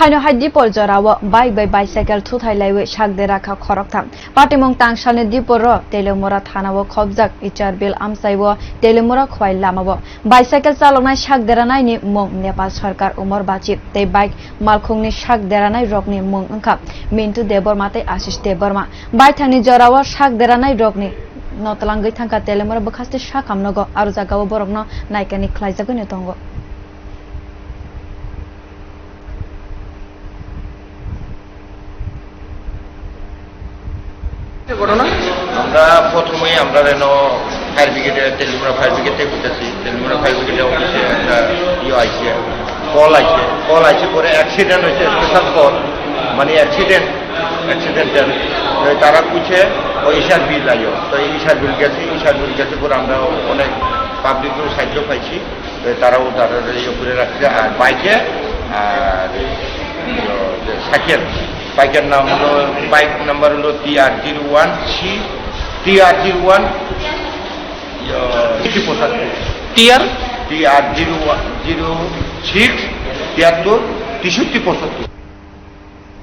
হাইনো হাইদি পরজরাও bike by bicycle থুথাইলাইwe সাকদে রাখা খরকথাম পাটিমং তাংসানে দিপর তেলেমুরা থানাও খবজাক ইচার বিল আমসাইও Teliamura Khowai লামাও bicycle চালনায় সাকদেরানাইনি Mong Nepal সরকার উমর বাচি তে বাইক মালখংনি সাকদেরানাই রকনি মং ওংখা মিন্টু দেববর্মাতে আশিস দেববর্মা বাইথানি জরাও সাকদেরানাই রকনি নতলাঙ্গै थांखा तेलेमुरा बखास्ते साखामनगो आरो जागाव बरकनो नायकानि ख्लाइजागोनो दङ ঘটনা আমরা প্রথমেই আমরা যেন ফায়ার ব্রিগেডে তেলেমুরা ফায়ার ব্রিগেডে করতেছি তেলেমুরা ফায়ার ব্রিগেডে অফিসে একটা আইছে কল আইছে পরে অ্যাক্সিডেন্ট হয়েছে স্পেশাল কল মানে অ্যাক্সিডেন্টাল তারা কুছে ওই ইশার বিল আইও তো ইশার বিল গেছে পরে আমরা অনেক পাবলিকের সাহায্য পাইছি তারাও তারা ইয়ে করে রাখছে আর বাইকে আর সাইকেল বাইকের নাম হলো বাইক নাম্বার হলো TR01 TR01 63 73 63 65